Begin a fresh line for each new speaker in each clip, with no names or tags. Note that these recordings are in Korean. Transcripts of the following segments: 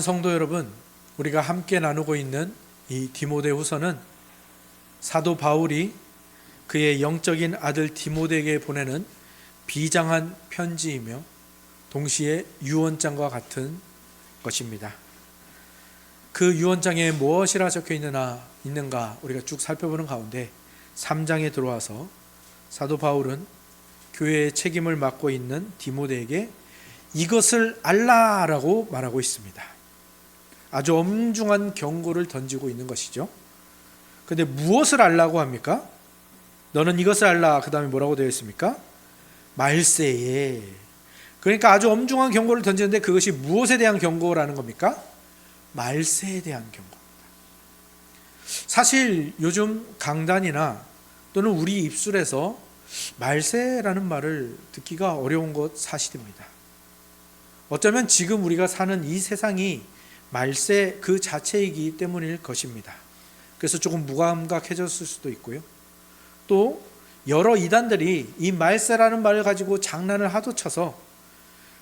성도 여러분, 우리가 함께 나누고 있는 이 디모데후서는 사도 바울이 그의 영적인 아들 디모데에게 보내는 비장한 편지이며 동시에 유언장과 같은 것입니다. 그 유언장에 무엇이라 적혀 있는가 우리가 쭉 살펴보는 가운데 3장에 들어와서 사도 바울은 교회의 책임을 맡고 있는 디모데에게 이것을 알라라고 말하고 있습니다. 아주 엄중한 경고를 던지고 있는 것이죠. 그런데 무엇을 알라고 합니까? 너는 이것을 알라. 그 다음에 뭐라고 되어 있습니까? 말세에. 그러니까 아주 엄중한 경고를 던지는데 그것이 무엇에 대한 경고라는 겁니까? 말세에 대한 경고입니다. 사실 요즘 강단이나 또는 우리 입술에서 말세라는 말을 듣기가 어려운 것 사실입니다. 어쩌면 지금 우리가 사는 이 세상이 말세 그 자체이기 때문일 것입니다. 그래서 조금 무감각해졌을 수도 있고요. 또 여러 이단들이 이 말세라는 말을 가지고 장난을 하도 쳐서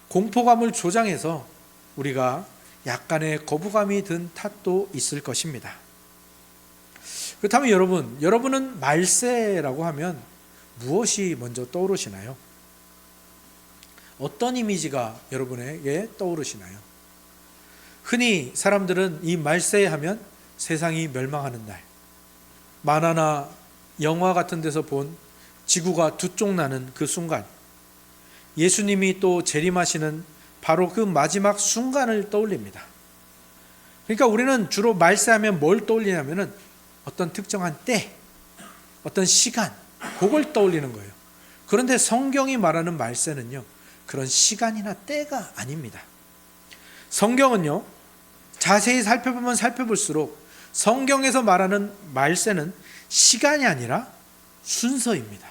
공포감을 조장해서 우리가 약간의 거부감이 든 탓도 있을 것입니다. 그렇다면 여러분은 말세라고 하면 무엇이 먼저 떠오르시나요? 어떤 이미지가 여러분에게 떠오르시나요? 흔히 사람들은 이 말세 하면 세상이 멸망하는 날, 만화나 영화 같은 데서 본 지구가 두 쪽 나는 그 순간, 예수님이 또 재림하시는 바로 그 마지막 순간을 떠올립니다. 그러니까 우리는 주로 말세하면 뭘 떠올리냐면은 어떤 특정한 때, 어떤 시간, 그걸 떠올리는 거예요. 그런데 성경이 말하는 말세는요, 그런 시간이나 때가 아닙니다. 성경은요, 자세히 살펴보면 살펴볼수록 성경에서 말하는 말세는 시간이 아니라 순서입니다.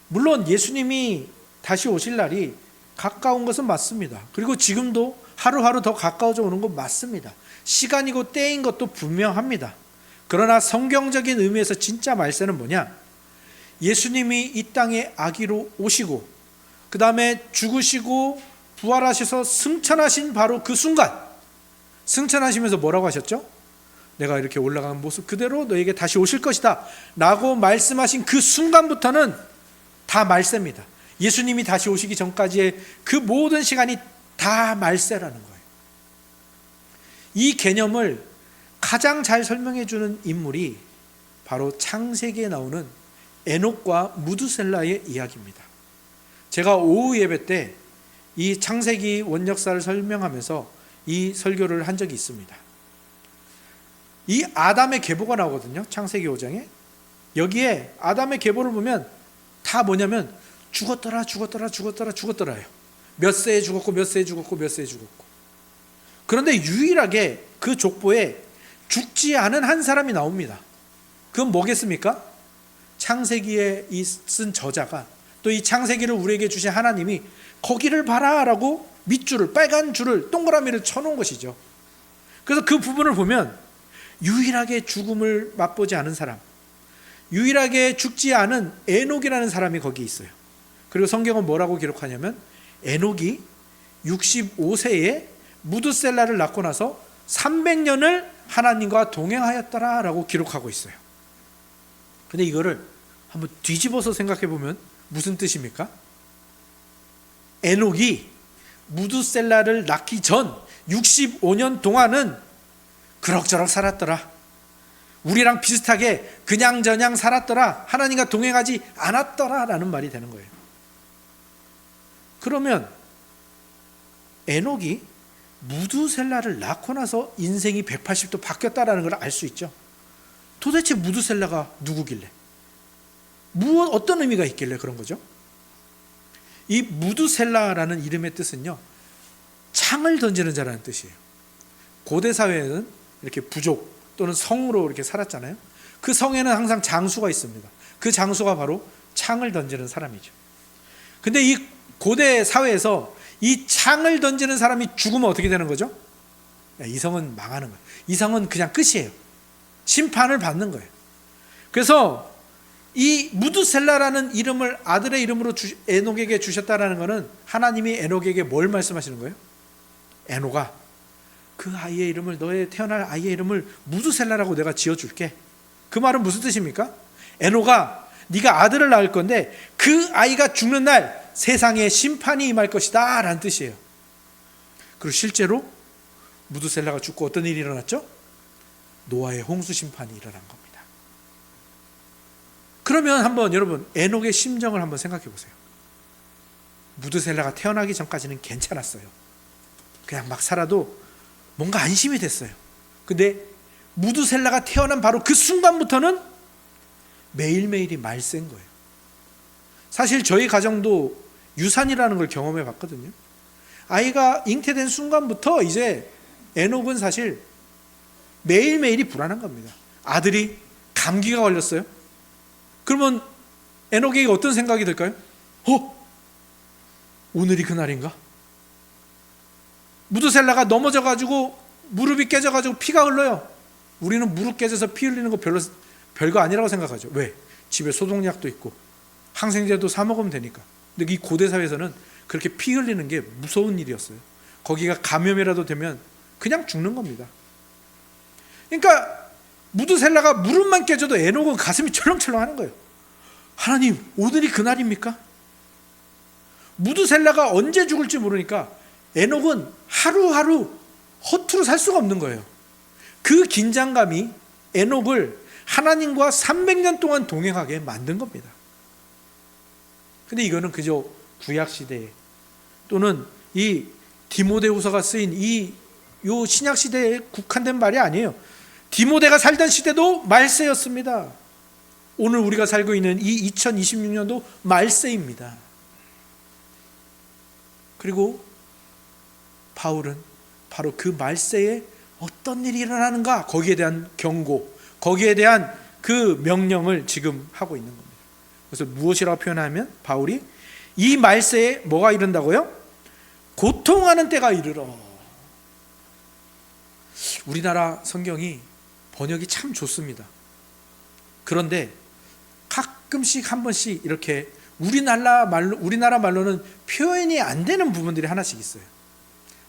물론 예수님이 다시 오실 날이 가까운 것은 맞습니다. 그리고 지금도 하루하루 더 가까워져 오는 것 맞습니다. 시간이고 때인 것도 분명합니다. 그러나 성경적인 의미에서 진짜 말세는 뭐냐? 예수님이 이 땅에 아기로 오시고 그 다음에 죽으시고 부활하셔서 승천하신 바로 그 순간, 승천하시면서 뭐라고 하셨죠? 내가 이렇게 올라가는 모습 그대로 너에게 다시 오실 것이다 라고 말씀하신 그 순간부터는 다 말세입니다. 예수님이 다시 오시기 전까지의 그 모든 시간이 다 말세라는 거예요. 이 개념을 가장 잘 설명해 주는 인물이 바로 창세기에 나오는 에녹과 무두셀라의 이야기입니다. 제가 오후 예배 때 이 창세기 원역사를 설명하면서 이 설교를 한 적이 있습니다. 이 아담의 계보가 나오거든요. 창세기 5장에. 여기에 아담의 계보를 보면 다 뭐냐면 죽었더라예요. 몇 세에 죽었고 몇 세에 죽었고 몇 세에 죽었고. 그런데 유일하게 그 족보에 죽지 않은 한 사람이 나옵니다. 그건 뭐겠습니까? 창세기에 쓴 저자가 또 이 창세기를 우리에게 주신 하나님이 거기를 봐라라고 밑줄을, 빨간 줄을, 동그라미를 쳐놓은 것이죠. 그래서 그 부분을 보면 유일하게 죽음을 맛보지 않은 사람, 유일하게 죽지 않은 에녹이라는 사람이 거기 있어요. 그리고 성경은 뭐라고 기록하냐면 에녹이 65세에 무드셀라를 낳고 나서 300년을 하나님과 동행하였더라라고 기록하고 있어요. 근데 이거를 한번 뒤집어서 생각해 보면 무슨 뜻입니까? 에녹이 무드셀라를 낳기 전 65년 동안은 그럭저럭 살았더라. 우리랑 비슷하게 그냥저냥 살았더라. 하나님과 동행하지 않았더라 라는 말이 되는 거예요. 그러면 에녹이 무드셀라를 낳고 나서 인생이 180도 바뀌었다라는 걸 알 수 있죠. 도대체 무드셀라가 누구길래? 어떤 의미가 있길래 그런 거죠? 이 무드셀라라는 이름의 뜻은요, 창을 던지는 자라는 뜻이에요. 고대 사회에는 이렇게 부족 또는 성으로 이렇게 살았잖아요. 그 성에는 항상 장수가 있습니다. 그 장수가 바로 창을 던지는 사람이죠. 근데 이 고대 사회에서 이 창을 던지는 사람이 죽으면 어떻게 되는 거죠? 이 성은 망하는 거예요. 이 성은 그냥 끝이에요. 심판을 받는 거예요. 그래서 이 무드셀라라는 이름을 아들의 이름으로 에녹에게 주셨다라는 것은 하나님이 에녹에게 뭘 말씀하시는 거예요? 에녹아, 그 아이의 이름을, 너의 태어날 아이의 이름을 무드셀라라고 내가 지어줄게. 그 말은 무슨 뜻입니까? 에노가 네가 아들을 낳을 건데 그 아이가 죽는 날 세상에 심판이 임할 것이다 라는 뜻이에요. 그리고 실제로 무드셀라가 죽고 어떤 일이 일어났죠? 노아의 홍수 심판이 일어난 겁니다. 그러면 한번 여러분 에녹의 심정을 한번 생각해 보세요. 무드셀라가 태어나기 전까지는 괜찮았어요. 그냥 막 살아도 뭔가 안심이 됐어요. 근데 무드셀라가 태어난 바로 그 순간부터는 매일매일이 말세인 거예요. 사실 저희 가정도 유산이라는 걸 경험해 봤거든요. 아이가 잉태된 순간부터 이제 에녹은 사실 매일매일이 불안한 겁니다. 아들이 감기가 걸렸어요. 그러면 에녹에게 어떤 생각이 들까요? 오늘이 그날인가? 무드셀라가 넘어져가지고 무릎이 깨져가지고 피가 흘러요. 우리는 무릎 깨져서 피 흘리는 거 별거 아니라고 생각하죠. 왜? 집에 소독약도 있고 항생제도 사 먹으면 되니까. 근데 이 고대 사회에서는 그렇게 피 흘리는 게 무서운 일이었어요. 거기가 감염이라도 되면 그냥 죽는 겁니다. 그러니까 무드셀라가 무릎만 깨져도 에녹은 가슴이 철렁철렁 하는 거예요. 하나님, 오늘이 그날입니까? 무드셀라가 언제 죽을지 모르니까 에녹은 하루하루 허투루 살 수가 없는 거예요. 그 긴장감이 에녹을 하나님과 300년 동안 동행하게 만든 겁니다. 근데 이거는 그저 구약시대에 또는 이 디모데후서가 쓰인 요 신약시대에 국한된 말이 아니에요. 디모데가 살던 시대도 말세였습니다. 오늘 우리가 살고 있는 이 2026년도 말세입니다. 그리고 바울은 바로 그 말세에 어떤 일이 일어나는가, 거기에 대한 경고, 거기에 대한 그 명령을 지금 하고 있는 겁니다. 그래서 무엇이라고 표현하면 바울이 이 말세에 뭐가 이른다고요? 고통하는 때가 이르러. 우리나라 성경이 번역이 참 좋습니다. 그런데 가끔씩 한 번씩 이렇게 우리나라 말로는 표현이 안 되는 부분들이 하나씩 있어요.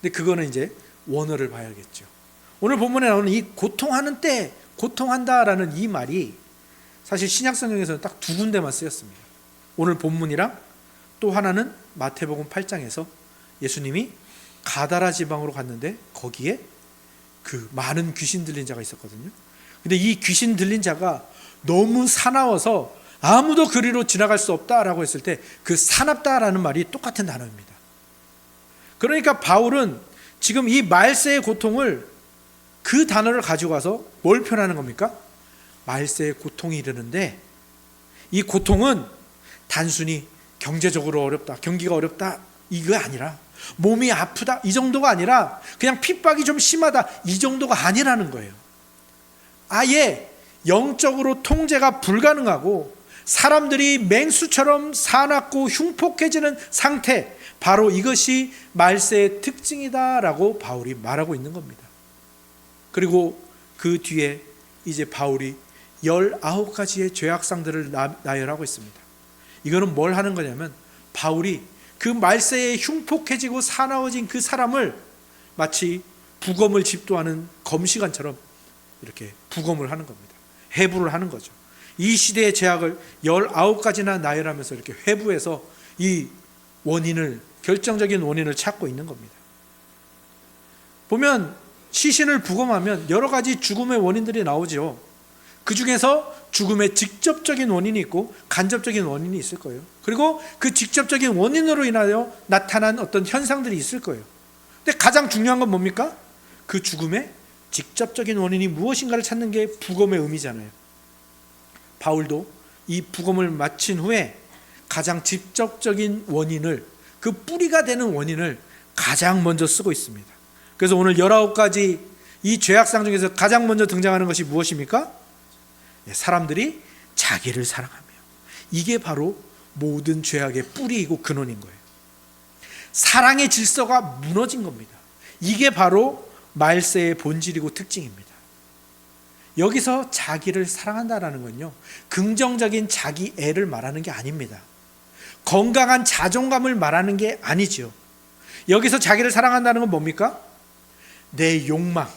근데 그거는 이제 원어를 봐야겠죠. 오늘 본문에 나오는 이 고통하는 때, 고통한다라는 이 말이 사실 신약 성경에서는 딱 두 군데만 쓰였습니다. 오늘 본문이랑 또 하나는 마태복음 8장에서 예수님이 가다라 지방으로 갔는데 거기에 그 많은 귀신 들린 자가 있었거든요. 근데 이 귀신 들린 자가 너무 사나워서 아무도 그리로 지나갈 수 없다라고 했을 때 그 사납다라는 말이 똑같은 단어입니다. 그러니까 바울은 지금 이 말세의 고통을 그 단어를 가지고 와서 뭘 표현하는 겁니까? 말세의 고통이 이르는데 이 고통은 단순히 경제적으로 어렵다, 경기가 어렵다 이거 아니라 몸이 아프다 이 정도가 아니라 그냥 핍박이 좀 심하다 이 정도가 아니라는 거예요. 아예 영적으로 통제가 불가능하고 사람들이 맹수처럼 사납고 흉폭해지는 상태, 바로 이것이 말세의 특징이다라고 바울이 말하고 있는 겁니다. 그리고 그 뒤에 이제 바울이 19가지의 죄악상들을 나열하고 있습니다. 이거는 뭘 하는 거냐면 바울이 그 말세에 흉폭해지고 사나워진 그 사람을 마치 부검을 집도하는 검시관처럼 이렇게 부검을 하는 겁니다. 해부를 하는 거죠. 이 시대의 죄악을 19가지나 나열하면서 이렇게 회부해서 이 원인을, 결정적인 원인을 찾고 있는 겁니다. 보면 시신을 부검하면 여러 가지 죽음의 원인들이 나오죠. 그 중에서 죽음의 직접적인 원인이 있고 간접적인 원인이 있을 거예요. 그리고 그 직접적인 원인으로 인하여 나타난 어떤 현상들이 있을 거예요. 근데 가장 중요한 건 뭡니까? 그 죽음의 직접적인 원인이 무엇인가를 찾는 게 부검의 의미잖아요. 바울도 이 부검을 마친 후에 가장 직접적인 원인을, 그 뿌리가 되는 원인을 가장 먼저 쓰고 있습니다. 그래서 오늘 19가지 이 죄악상 중에서 가장 먼저 등장하는 것이 무엇입니까? 사람들이 자기를 사랑하며. 이게 바로 모든 죄악의 뿌리이고 근원인 거예요. 사랑의 질서가 무너진 겁니다. 이게 바로 말세의 본질이고 특징입니다. 여기서 자기를 사랑한다라는 건요, 긍정적인 자기애를 말하는 게 아닙니다. 건강한 자존감을 말하는 게 아니죠. 여기서 자기를 사랑한다는 건 뭡니까? 내 욕망,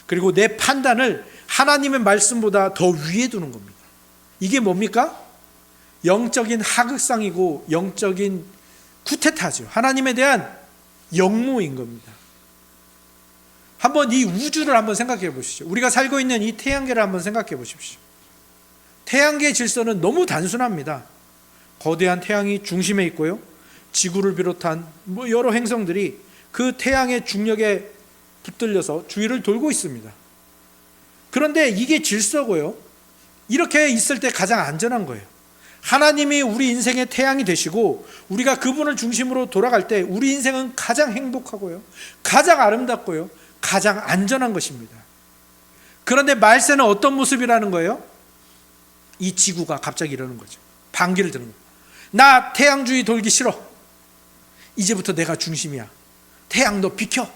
그리고 내 판단을 하나님의 말씀보다 더 위에 두는 겁니다. 이게 뭡니까? 영적인 하극상이고 영적인 쿠데타죠. 하나님에 대한 역모인 겁니다. 한번 이 우주를 한번 생각해 보시죠. 우리가 살고 있는 이 태양계를 한번 생각해 보십시오. 태양계의 질서는 너무 단순합니다. 거대한 태양이 중심에 있고요, 지구를 비롯한 여러 행성들이 그 태양의 중력에 붙들려서 주위를 돌고 있습니다. 그런데 이게 질서고요, 이렇게 있을 때 가장 안전한 거예요. 하나님이 우리 인생의 태양이 되시고 우리가 그분을 중심으로 돌아갈 때 우리 인생은 가장 행복하고요, 가장 아름답고요, 가장 안전한 것입니다. 그런데 말세는 어떤 모습이라는 거예요? 이 지구가 갑자기 이러는 거죠. 반기를 드는 거예요. 나 태양주의 돌기 싫어. 이제부터 내가 중심이야. 태양 너 비켜.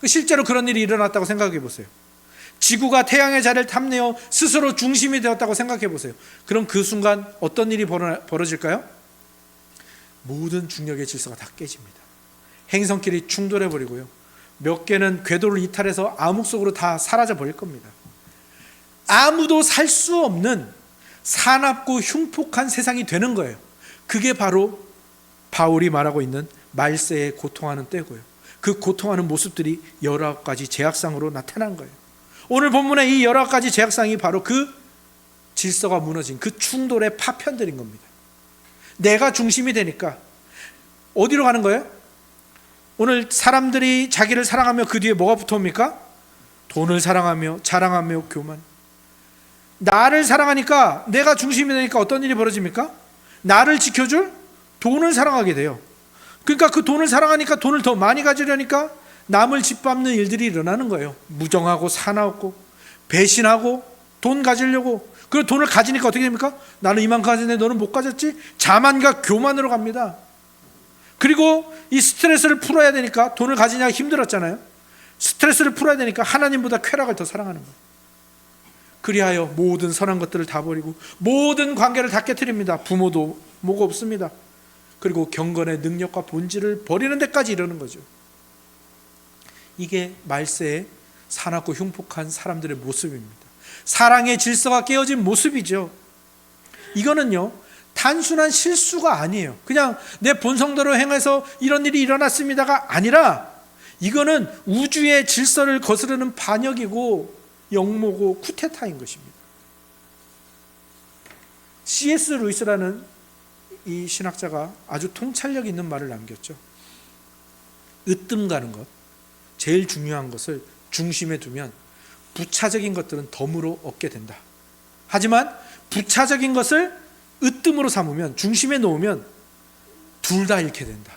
실제로 그런 일이 일어났다고 생각해 보세요. 지구가 태양의 자리를 탐내어 스스로 중심이 되었다고 생각해 보세요. 그럼 그 순간 어떤 일이 벌어질까요? 모든 중력의 질서가 다 깨집니다. 행성끼리 충돌해 버리고요, 몇 개는 궤도를 이탈해서 암흑 속으로 다 사라져 버릴 겁니다. 아무도 살 수 없는 사납고 흉폭한 세상이 되는 거예요. 그게 바로 바울이 말하고 있는 말세에 고통하는 때고요, 그 고통하는 모습들이 여러 가지 제약상으로 나타난 거예요. 오늘 본문의 이 여러 가지 제약상이 바로 그 질서가 무너진 그 충돌의 파편들인 겁니다. 내가 중심이 되니까 어디로 가는 거예요? 오늘 사람들이 자기를 사랑하며 그 뒤에 뭐가 붙어옵니까? 돈을 사랑하며 자랑하며 교만. 나를 사랑하니까, 내가 중심이 되니까 어떤 일이 벌어집니까? 나를 지켜줄 돈을 사랑하게 돼요. 그러니까 그 돈을 사랑하니까 돈을 더 많이 가지려니까 남을 짓밟는 일들이 일어나는 거예요. 무정하고 사나웠고 배신하고 돈 가지려고. 그리고 돈을 가지니까 어떻게 됩니까? 나는 이만큼 가졌는데 너는 못 가졌지? 자만과 교만으로 갑니다. 그리고 이 스트레스를 풀어야 되니까, 돈을 가지냐가 힘들었잖아요. 스트레스를 풀어야 되니까 하나님보다 쾌락을 더 사랑하는 거예요. 그리하여 모든 선한 것들을 다 버리고 모든 관계를 다 깨트립니다. 부모도 뭐가 없습니다. 그리고 경건의 능력과 본질을 버리는 데까지 이르는 거죠. 이게 말세의 사납고 흉폭한 사람들의 모습입니다. 사랑의 질서가 깨어진 모습이죠. 이거는요, 단순한 실수가 아니에요. 그냥 내 본성대로 행해서 이런 일이 일어났습니다가 아니라, 이거는 우주의 질서를 거스르는 반역이고 역모고 쿠데타인 것입니다. C.S. 루이스라는 이 신학자가 아주 통찰력 있는 말을 남겼죠. 으뜸 가는 것, 제일 중요한 것을 중심에 두면 부차적인 것들은 덤으로 얻게 된다. 하지만 부차적인 것을 으뜸으로 삼으면, 중심에 놓으면 둘 다 잃게 된다.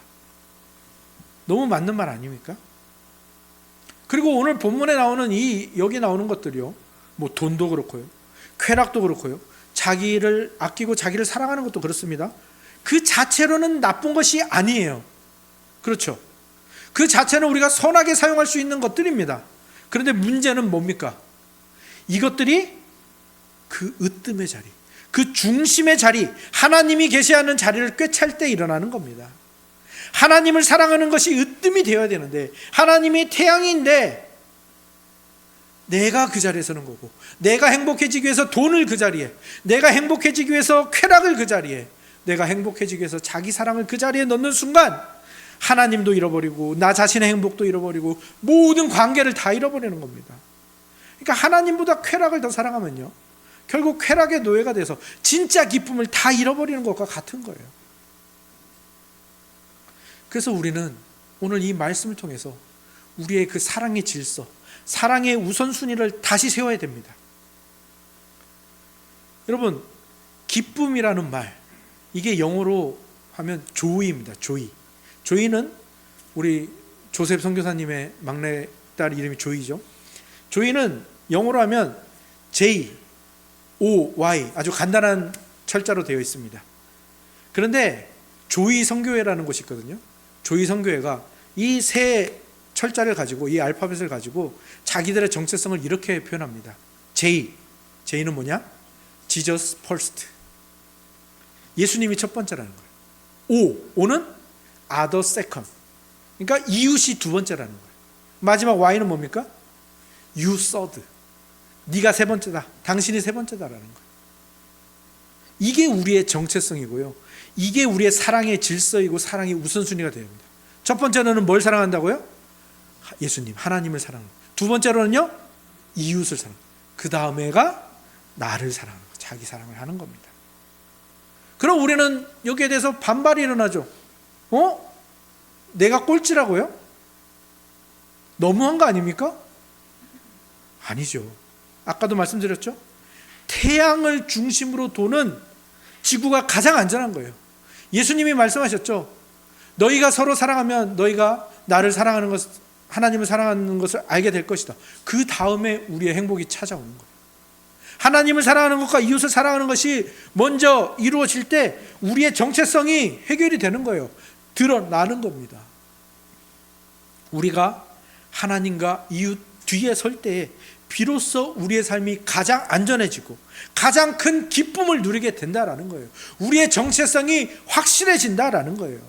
너무 맞는 말 아닙니까? 그리고 오늘 본문에 나오는 여기 나오는 것들이요, 뭐 돈도 그렇고요, 쾌락도 그렇고요, 자기를 아끼고 자기를 사랑하는 것도 그렇습니다. 그 자체로는 나쁜 것이 아니에요. 그렇죠? 그 자체는 우리가 선하게 사용할 수 있는 것들입니다. 그런데 문제는 뭡니까? 이것들이 그 으뜸의 자리, 그 중심의 자리, 하나님이 계시하는 자리를 꿰찰 때 일어나는 겁니다. 하나님을 사랑하는 것이 으뜸이 되어야 되는데, 하나님이 태양인데 내가 그 자리에 서는 거고, 내가 행복해지기 위해서 돈을 그 자리에, 내가 행복해지기 위해서 쾌락을 그 자리에, 내가 행복해지기 위해서 자기 사랑을 그 자리에 넣는 순간 하나님도 잃어버리고 나 자신의 행복도 잃어버리고 모든 관계를 다 잃어버리는 겁니다. 그러니까 하나님보다 쾌락을 더 사랑하면요, 결국 쾌락의 노예가 돼서 진짜 기쁨을 다 잃어버리는 것과 같은 거예요. 그래서 우리는 오늘 이 말씀을 통해서 우리의 그 사랑의 질서, 사랑의 우선순위를 다시 세워야 됩니다. 여러분, 기쁨이라는 말, 이게 영어로 하면 조이입니다. 조이는 우리 조셉 선교사님의 막내딸 이름이 조이죠. 조이는 영어로 하면 J-O-Y, 아주 간단한 철자로 되어 있습니다. 그런데 조이 선교회라는 곳이 있거든요. 조이 선교회가 이 세 철자를 가지고, 이 알파벳을 가지고 자기들의 정체성을 이렇게 표현합니다. J는 뭐냐? Jesus first, 예수님이 첫 번째라는 거예요. O는 other second, 그러니까 이웃이 두 번째라는 거예요. 마지막 Y는 뭡니까? You third. 네가 세 번째다. 당신이 세 번째다라는 거예요. 이게 우리의 정체성이고요. 이게 우리의 사랑의 질서이고 사랑의 우선순위가 되어야 합니다. 첫 번째로는 뭘 사랑한다고요? 예수님, 하나님을 사랑합니다. 두 번째로는요, 이웃을 사랑합니다. 그 다음에가 나를 사랑하는 거, 자기 사랑을 하는 겁니다. 그럼 우리는 여기에 대해서 반발이 일어나죠. 내가 꼴찌라고요? 너무한 거 아닙니까? 아니죠. 아까도 말씀드렸죠. 태양을 중심으로 도는 지구가 가장 안전한 거예요. 예수님이 말씀하셨죠. 너희가 서로 사랑하면 너희가 나를 사랑하는 것, 하나님을 사랑하는 것을 알게 될 것이다. 그 다음에 우리의 행복이 찾아오는 거예요. 하나님을 사랑하는 것과 이웃을 사랑하는 것이 먼저 이루어질 때 우리의 정체성이 해결이 되는 거예요. 드러나는 겁니다. 우리가 하나님과 이웃 뒤에 설 때에 비로소 우리의 삶이 가장 안전해지고 가장 큰 기쁨을 누리게 된다라는 거예요. 우리의 정체성이 확실해진다라는 거예요.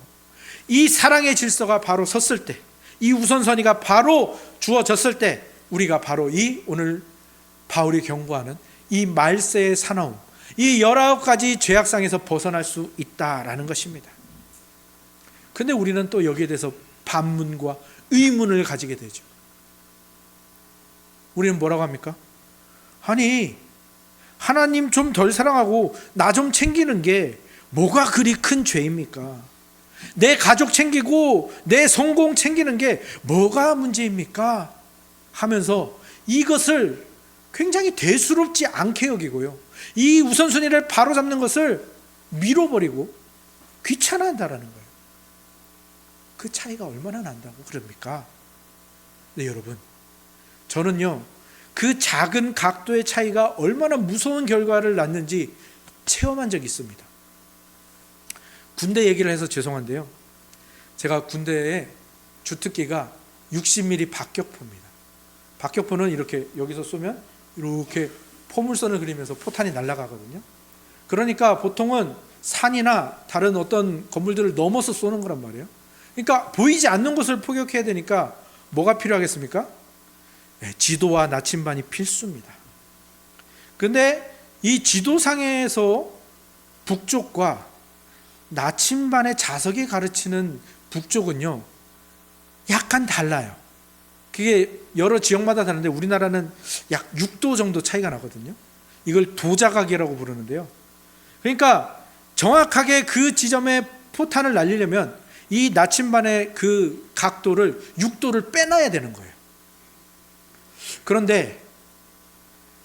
이 사랑의 질서가 바로 섰을 때, 이 우선순위가 바로 주어졌을 때 우리가 바로 이 오늘 바울이 경고하는 이 말세의 사나움, 이 19가지 죄악상에서 벗어날 수 있다라는 것입니다. 근데 우리는 또 여기에 대해서 반문과 의문을 가지게 되죠. 우리는 뭐라고 합니까? 아니, 하나님 좀 덜 사랑하고 나 좀 챙기는 게 뭐가 그리 큰 죄입니까? 내 가족 챙기고 내 성공 챙기는 게 뭐가 문제입니까? 하면서 이것을 굉장히 대수롭지 않게 여기고요, 이 우선순위를 바로잡는 것을 밀어버리고 귀찮아한다라는 거예요. 그 차이가 얼마나 난다고 그럽니까? 네, 여러분, 저는요, 그 작은 각도의 차이가 얼마나 무서운 결과를 낳는지 체험한 적이 있습니다. 군대 얘기를 해서 죄송한데요, 제가 군대에 주특기가 60mm 박격포입니다. 박격포는 이렇게 여기서 쏘면 이렇게 포물선을 그리면서 포탄이 날아가거든요. 그러니까 보통은 산이나 다른 어떤 건물들을 넘어서 쏘는 거란 말이에요. 그러니까 보이지 않는 곳을 포격해야 되니까 뭐가 필요하겠습니까? 지도와 나침반이 필수입니다. 그런데 이 지도상에서 북쪽과 나침반의 자석이 가르치는 북쪽은요, 약간 달라요. 그게 여러 지역마다 다른데 우리나라는 약 6도 정도 차이가 나거든요. 이걸 도자각이라고 부르는데요. 그러니까 정확하게 그 지점에 포탄을 날리려면 이 나침반의 그 각도를 6도를 빼놔야 되는 거예요. 그런데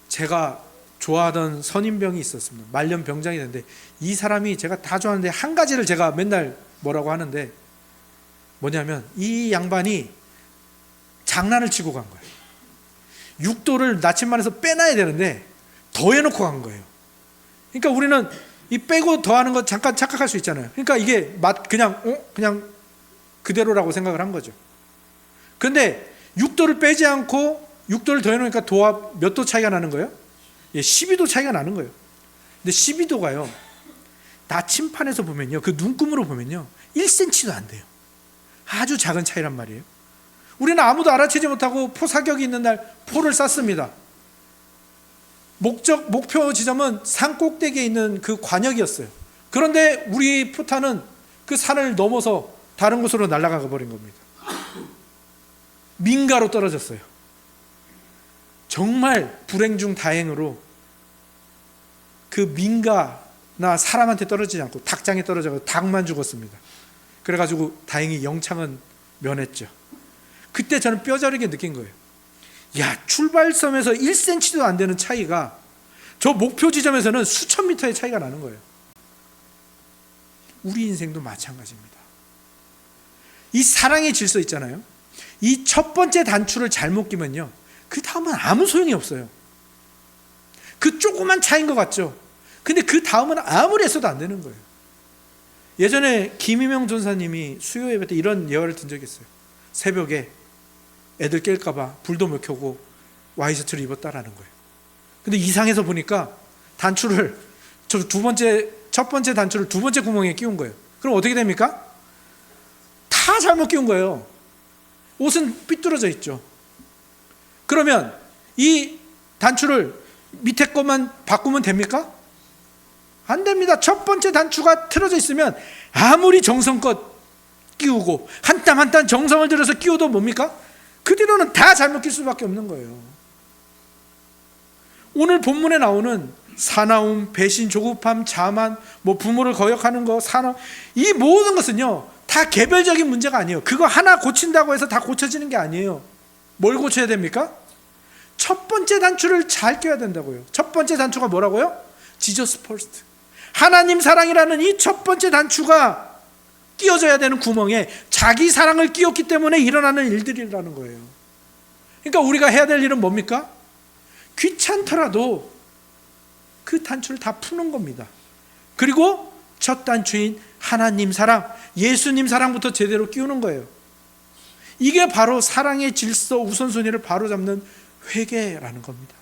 제가 좋아하던 선임병이 있었습니다. 말년 병장이 됐는데 이 사람이 제가 다 좋아하는데 한 가지를 제가 맨날 뭐라고 하는데, 뭐냐면 이 양반이 장난을 치고 간 거예요. 6도를 나침반에서 빼놔야 되는데 더 해놓고 간 거예요. 그러니까 우리는 이 빼고 더하는 거 잠깐 착각할 수 있잖아요. 그러니까 이게 그냥 그대로라고 생각을 한 거죠. 그런데 6도를 빼지 않고 6도를 더해놓으니까 도와 몇 도 차이가 나는 거예요? 12도 차이가 나는 거예요. 근데 12도가요, 나침판에서 보면요, 그 눈금으로 보면요 1cm도 안 돼요. 아주 작은 차이란 말이에요. 우리는 아무도 알아채지 못하고 포 사격이 있는 날 포를 쐈습니다. 목표 지점은 산 꼭대기에 있는 그 관역이었어요. 그런데 우리 포탄은 그 산을 넘어서 다른 곳으로 날아가 버린 겁니다. 민가로 떨어졌어요. 정말 불행 중 다행으로 그 민가나 사람한테 떨어지지 않고 닭장에 떨어져서 닭만 죽었습니다. 그래가지고 다행히 영창은 면했죠. 그때 저는 뼈저리게 느낀 거예요. 야, 출발점에서 1cm도 안 되는 차이가 저 목표 지점에서는 수천 미터의 차이가 나는 거예요. 우리 인생도 마찬가지입니다. 이 사랑의 질서 있잖아요. 이 첫 번째 단추를 잘못 끼면요, 그 다음은 아무 소용이 없어요. 그 조그만 차이인 것 같죠? 근데 그 다음은 아무리 했어도 안 되는 거예요. 예전에 김희명 전사님이 수요 예배 때 이런 예화를 든 적이 있어요. 새벽에 애들 깰까봐 불도 못 켜고 와이셔츠를 입었다라는 거예요. 근데 이상해서 보니까 단추를 첫 번째 단추를 두 번째 구멍에 끼운 거예요. 그럼 어떻게 됩니까? 다 잘못 끼운 거예요. 옷은 삐뚤어져 있죠. 그러면 이 단추를 밑에 것만 바꾸면 됩니까? 안 됩니다. 첫 번째 단추가 틀어져 있으면 아무리 정성껏 끼우고 한 땀 한 땀 정성을 들여서 끼워도 뭡니까? 그 뒤로는 다 잘못 낄 수밖에 없는 거예요. 오늘 본문에 나오는 사나움, 배신, 조급함, 자만, 부모를 거역하는 거, 사나움, 이 모든 것은요 다 개별적인 문제가 아니에요. 그거 하나 고친다고 해서 다 고쳐지는 게 아니에요. 뭘 고쳐야 됩니까? 첫 번째 단추를 잘 껴야 된다고요. 첫 번째 단추가 뭐라고요? Jesus first. 하나님 사랑이라는 이 첫 번째 단추가 끼워져야 되는 구멍에 자기 사랑을 끼웠기 때문에 일어나는 일들이라는 거예요. 그러니까 우리가 해야 될 일은 뭡니까? 귀찮더라도 그 단추를 다 푸는 겁니다. 그리고 첫 단추인 하나님 사랑, 예수님 사랑부터 제대로 끼우는 거예요. 이게 바로 사랑의 질서 우선순위를 바로잡는 회개라는 겁니다.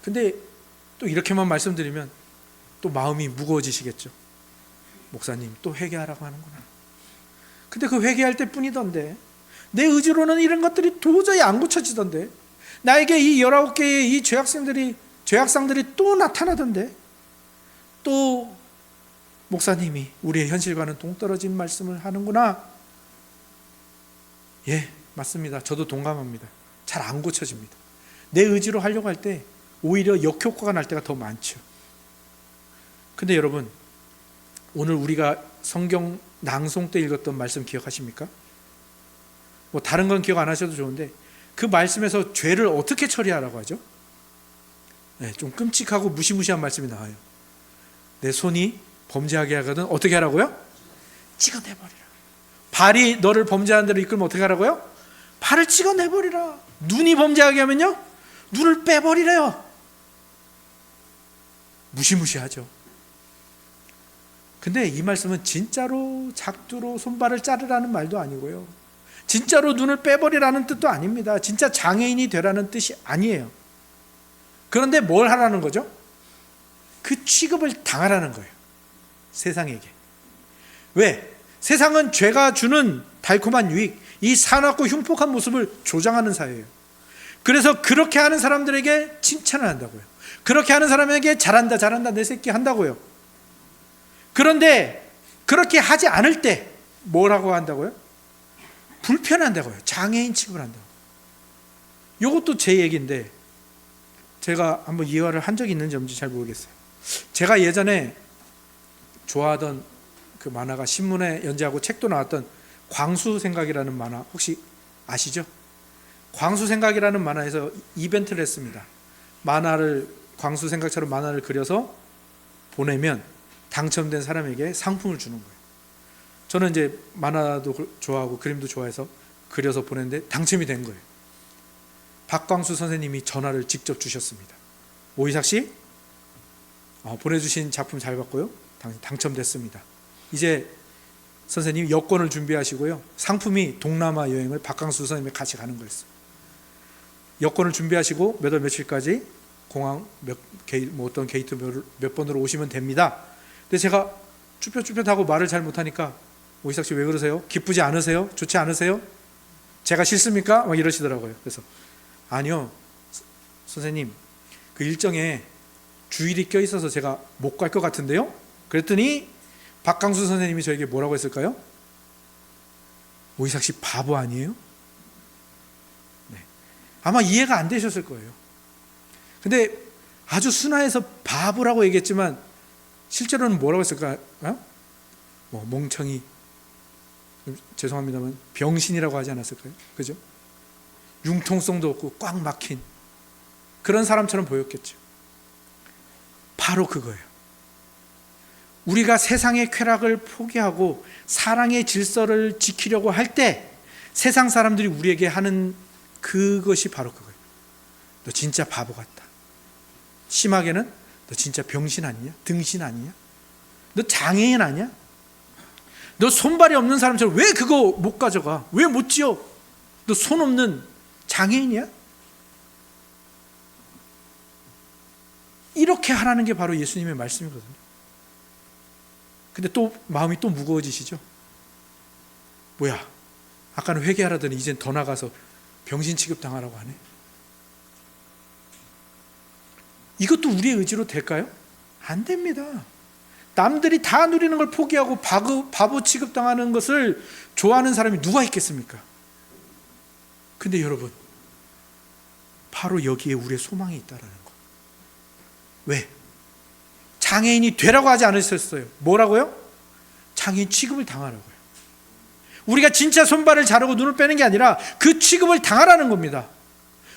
근데 또 이렇게만 말씀드리면 또 마음이 무거워지시겠죠. 목사님 또 회개하라고 하는구나. 근데 그 회개할 때 뿐이던데, 내 의지로는 이런 것들이 도저히 안 고쳐지던데, 나에게 이 19개의 이 죄악상들이 또 나타나던데, 또 목사님이 우리의 현실과는 동떨어진 말씀을 하는구나. 예, 맞습니다. 저도 동감합니다. 잘 안 고쳐집니다. 내 의지로 하려고 할 때 오히려 역효과가 날 때가 더 많죠. 근데 여러분, 오늘 우리가 성경 낭송 때 읽었던 말씀 기억하십니까? 다른 건 기억 안 하셔도 좋은데 그 말씀에서 죄를 어떻게 처리하라고 하죠? 네, 좀 끔찍하고 무시무시한 말씀이 나와요. 내 손이 범죄하게 하거든 어떻게 하라고요? 찍어내버리라. 발이 너를 범죄하는 대로 이끌면 어떻게 하라고요? 발을 찍어내버리라. 눈이 범죄하게 하면요? 눈을 빼버리래요. 무시무시하죠. 근데 이 말씀은 진짜로 작두로 손발을 자르라는 말도 아니고요, 진짜로 눈을 빼버리라는 뜻도 아닙니다. 진짜 장애인이 되라는 뜻이 아니에요. 그런데 뭘 하라는 거죠? 그 취급을 당하라는 거예요, 세상에게. 왜? 세상은 죄가 주는 달콤한 유익, 이 사납고 흉폭한 모습을 조장하는 사회예요. 그래서 그렇게 하는 사람들에게 칭찬을 한다고요. 그렇게 하는 사람에게 잘한다 잘한다 내 새끼 한다고요. 그런데 그렇게 하지 않을 때 뭐라고 한다고요? 불편한다고요. 장애인 취급을 한다고. 이것도 제 얘기인데 제가 한번 이해를 한 적이 있는지 없는지 잘 모르겠어요. 제가 예전에 좋아하던 그 만화가 신문에 연재하고 책도 나왔던 광수생각이라는 만화 혹시 아시죠? 광수생각이라는 만화에서 이벤트를 했습니다. 광수생각처럼 만화를 그려서 보내면 당첨된 사람에게 상품을 주는 거예요. 저는 이제 만화도 좋아하고 그림도 좋아해서 그려서 보냈는데 당첨이 된 거예요. 박광수 선생님이 전화를 직접 주셨습니다. 오이삭 씨, 보내주신 작품 잘 봤고요, 당첨됐습니다. 이제 선생님 여권을 준비하시고요, 상품이 동남아 여행을 박광수 선생님이 같이 가는 거였어요. 여권을 준비하시고 몇 월 며칠까지 공항 어떤 게이트 몇 번으로 오시면 됩니다. 근데 제가 쭈뼛쭈뼛하고 말을 잘 못하니까 오이삭 씨 왜 그러세요? 기쁘지 않으세요? 좋지 않으세요? 제가 싫습니까? 막 이러시더라고요. 그래서 아니요 선생님, 그 일정에 주일이 껴있어서 제가 못 갈 것 같은데요? 그랬더니 박광수 선생님이 저에게 뭐라고 했을까요? 오이삭 씨 바보 아니에요? 네. 아마 이해가 안 되셨을 거예요. 근데 아주 순화해서 바보라고 얘기했지만 실제로는 뭐라고 했을까요? 멍청이, 죄송합니다만 병신이라고 하지 않았을까요? 그죠? 융통성도 없고 꽉 막힌 그런 사람처럼 보였겠죠. 바로 그거예요. 우리가 세상의 쾌락을 포기하고 사랑의 질서를 지키려고 할 때 세상 사람들이 우리에게 하는 그것이 바로 그거예요. 너 진짜 바보 같다. 심하게는 너 진짜 병신 아니냐? 등신 아니냐? 너 장애인 아니야? 너 손발이 없는 사람처럼 왜 그거 못 가져가? 왜 못 지어? 너 손 없는 장애인이야? 이렇게 하라는 게 바로 예수님의 말씀이거든요. 근데 또 마음이 또 무거워지시죠? 뭐야? 아까는 회개하라더니 이젠 더 나가서 병신 취급당하라고 하네. 이것도 우리의 의지로 될까요? 안 됩니다. 남들이 다 누리는 걸 포기하고 바보 취급당하는 것을 좋아하는 사람이 누가 있겠습니까? 근데 여러분, 바로 여기에 우리의 소망이 있다는 거. 왜? 장애인이 되라고 하지 않으셨어요. 뭐라고요? 장애인 취급을 당하라고요. 우리가 진짜 손발을 자르고 눈을 빼는 게 아니라 그 취급을 당하라는 겁니다.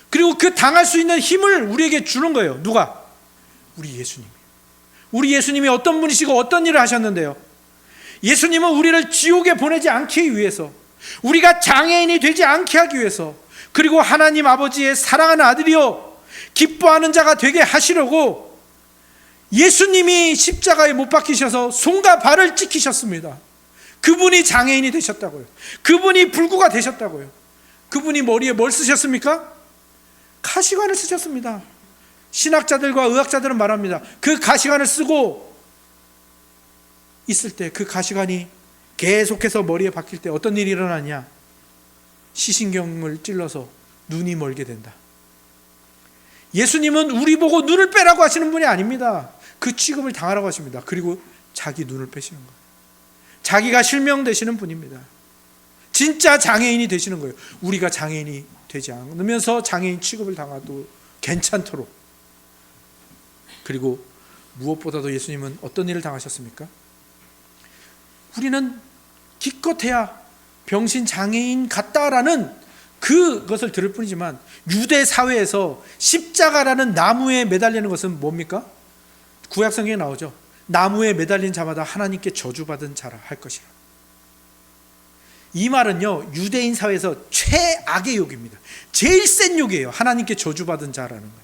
그리고 그 당할 수 있는 힘을 우리에게 주는 거예요. 누가? 우리 예수님이. 우리 예수님이 어떤 분이시고 어떤 일을 하셨는데요? 예수님은 우리를 지옥에 보내지 않기 위해서, 우리가 장애인이 되지 않게 하기 위해서, 그리고 하나님 아버지의 사랑하는 아들이요 기뻐하는 자가 되게 하시려고 예수님이 십자가에 못 박히셔서 손과 발을 찍히셨습니다. 그분이 장애인이 되셨다고요. 그분이 불구가 되셨다고요. 그분이 머리에 뭘 쓰셨습니까? 가시관을 쓰셨습니다. 신학자들과 의학자들은 말합니다. 그 가시관을 쓰고 있을 때 그 가시관이 계속해서 머리에 박힐 때 어떤 일이 일어나냐? 시신경을 찔러서 눈이 멀게 된다. 예수님은 우리 보고 눈을 빼라고 하시는 분이 아닙니다. 그 취급을 당하라고 하십니다. 그리고 자기 눈을 빼시는 거예요. 자기가 실명되시는 분입니다. 진짜 장애인이 되시는 거예요. 우리가 장애인이 되지 않으면서 장애인 취급을 당해도 괜찮도록. 그리고 무엇보다도 예수님은 어떤 일을 당하셨습니까? 우리는 기껏해야 병신 장애인 같다라는 그것을 들을 뿐이지만 유대 사회에서 십자가라는 나무에 매달리는 것은 뭡니까? 구약 성경에 나오죠. 나무에 매달린 자마다 하나님께 저주받은 자라 할 것이라. 이 말은요, 유대인 사회에서 최악의 욕입니다. 제일 센 욕이에요. 하나님께 저주받은 자라는 거예요.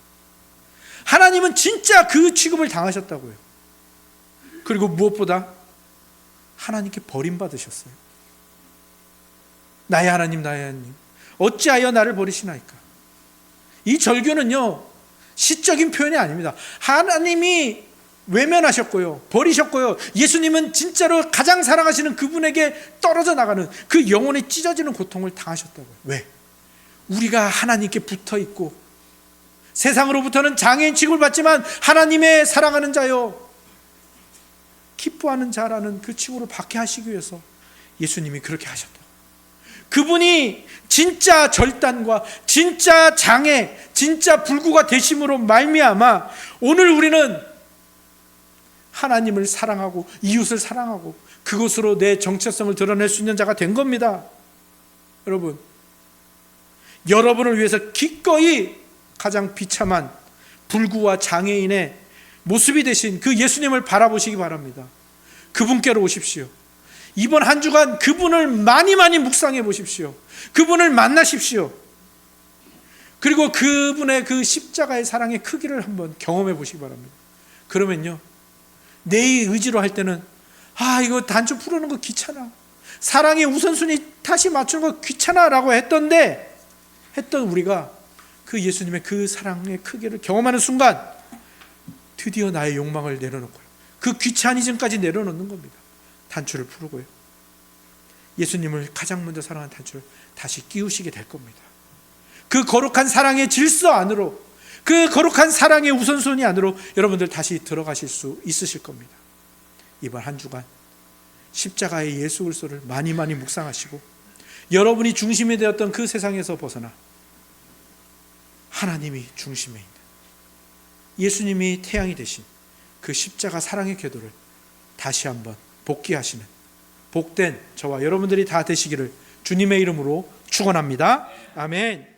하나님은 진짜 그 취급을 당하셨다고요. 그리고 무엇보다 하나님께 버림받으셨어요. 나의 하나님, 나의 하나님, 어찌하여 나를 버리시나이까? 이 절규는요, 시적인 표현이 아닙니다. 하나님이 외면하셨고요, 버리셨고요, 예수님은 진짜로 가장 사랑하시는 그분에게 떨어져 나가는 그 영혼이 찢어지는 고통을 당하셨다고요. 왜? 우리가 하나님께 붙어 있고 세상으로부터는 장애인 취급을 받지만 하나님의 사랑하는 자요, 기뻐하는 자라는 그 칭호를 받게 하시기 위해서 예수님이 그렇게 하셨다. 그분이 진짜 절단과 진짜 장애, 진짜 불구가 되심으로 말미암아 오늘 우리는 하나님을 사랑하고 이웃을 사랑하고 그것으로 내 정체성을 드러낼 수 있는 자가 된 겁니다. 여러분을 위해서 기꺼이 가장 비참한 불구와 장애인의 모습이 되신 그 예수님을 바라보시기 바랍니다. 그분께로 오십시오. 이번 한 주간 그분을 많이 묵상해 보십시오. 그분을 만나십시오. 그리고 그분의 그 십자가의 사랑의 크기를 한번 경험해 보시기 바랍니다. 그러면요, 내 의지로 할 때는 이거 단추 풀어놓는 거 귀찮아, 사랑의 우선순위 다시 맞추는 거 귀찮아 라고 했던 우리가 그 예수님의 그 사랑의 크기를 경험하는 순간 드디어 나의 욕망을 내려놓고요, 그 귀차니즘까지 내려놓는 겁니다. 단추를 풀고요, 예수님을 가장 먼저 사랑한 단추를 다시 끼우시게 될 겁니다. 그 거룩한 사랑의 질서 안으로, 그 거룩한 사랑의 우선순위 안으로 여러분들 다시 들어가실 수 있으실 겁니다. 이번 한 주간 십자가의 예수 그리스도를 많이 묵상하시고 여러분이 중심이 되었던 그 세상에서 벗어나 하나님이 중심에 있는 예수님이 태양이 되신 그 십자가 사랑의 궤도를 다시 한번 복귀하시는 복된 저와 여러분들이 다 되시기를 주님의 이름으로 축원합니다. 아멘.